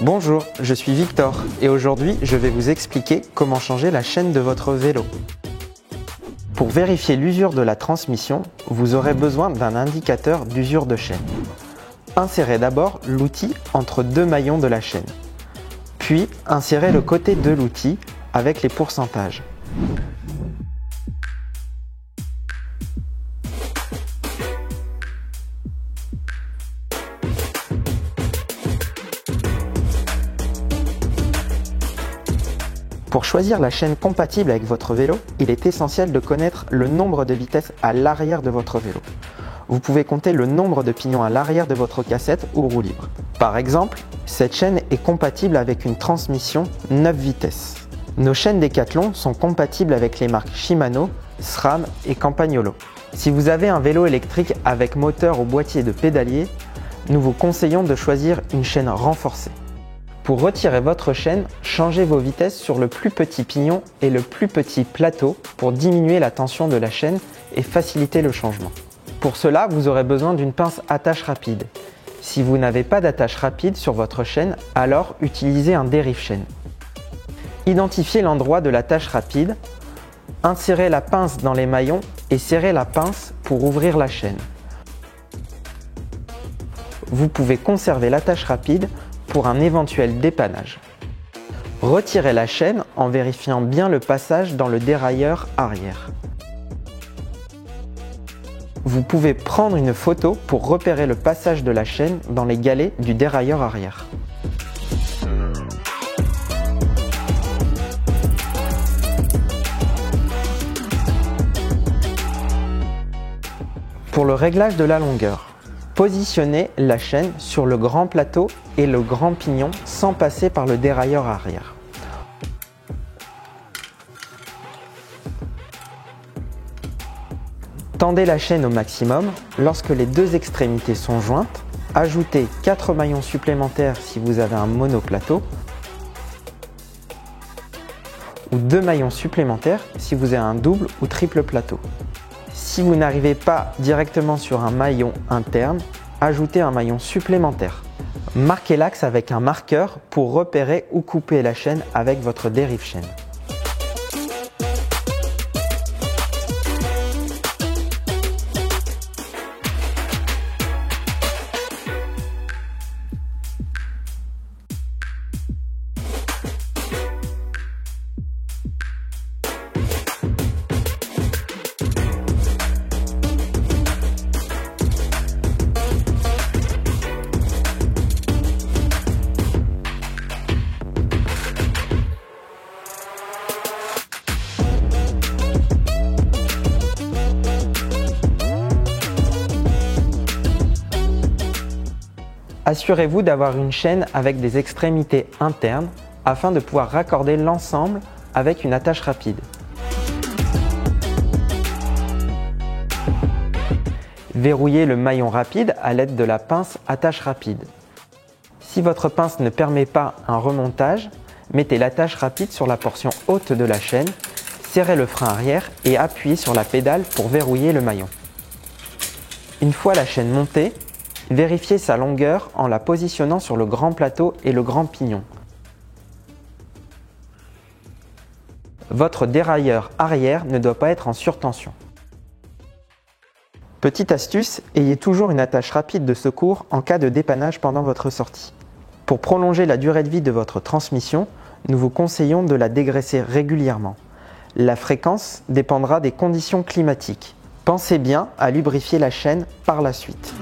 Bonjour, je suis Victor et aujourd'hui je vais vous expliquer comment changer la chaîne de votre vélo. Pour vérifier l'usure de la transmission, vous aurez besoin d'un indicateur d'usure de chaîne. Insérez d'abord l'outil entre deux maillons de la chaîne. Puis insérez le côté de l'outil avec les pourcentages. Pour choisir la chaîne compatible avec votre vélo, il est essentiel de connaître le nombre de vitesses à l'arrière de votre vélo. Vous pouvez compter le nombre de pignons à l'arrière de votre cassette ou roue libre. Par exemple, cette chaîne est compatible avec une transmission 9 vitesses. Nos chaînes Decathlon sont compatibles avec les marques Shimano, SRAM et Campagnolo. Si vous avez un vélo électrique avec moteur ou boîtier de pédalier, nous vous conseillons de choisir une chaîne renforcée. Pour retirer votre chaîne, changez vos vitesses sur le plus petit pignon et le plus petit plateau pour diminuer la tension de la chaîne et faciliter le changement. Pour cela, vous aurez besoin d'une pince attache rapide. Si vous n'avez pas d'attache rapide sur votre chaîne, alors utilisez un dérive-chaîne. Identifiez l'endroit de l'attache rapide, insérez la pince dans les maillons et serrez la pince pour ouvrir la chaîne. Vous pouvez conserver l'attache rapide pour un éventuel dépannage. Retirez la chaîne en vérifiant bien le passage dans le dérailleur arrière. Vous pouvez prendre une photo pour repérer le passage de la chaîne dans les galets du dérailleur arrière. Pour le réglage de la longueur, positionnez la chaîne sur le grand plateau et le grand pignon sans passer par le dérailleur arrière. Tendez la chaîne au maximum. Lorsque les deux extrémités sont jointes, ajoutez 4 maillons supplémentaires si vous avez un monoplateau ou 2 maillons supplémentaires si vous avez un double ou triple plateau. Si vous n'arrivez pas directement sur un maillon interne, ajoutez un maillon supplémentaire. Marquez l'axe avec un marqueur pour repérer ou couper la chaîne avec votre dérive-chaîne. Assurez-vous d'avoir une chaîne avec des extrémités internes afin de pouvoir raccorder l'ensemble avec une attache rapide. Verrouillez le maillon rapide à l'aide de la pince attache rapide. Si votre pince ne permet pas un remontage, mettez l'attache rapide sur la portion haute de la chaîne, serrez le frein arrière et appuyez sur la pédale pour verrouiller le maillon. Une fois la chaîne montée, vérifiez sa longueur en la positionnant sur le grand plateau et le grand pignon. Votre dérailleur arrière ne doit pas être en surtension. Petite astuce, ayez toujours une attache rapide de secours en cas de dépannage pendant votre sortie. Pour prolonger la durée de vie de votre transmission, nous vous conseillons de la dégraisser régulièrement. La fréquence dépendra des conditions climatiques. Pensez bien à lubrifier la chaîne par la suite.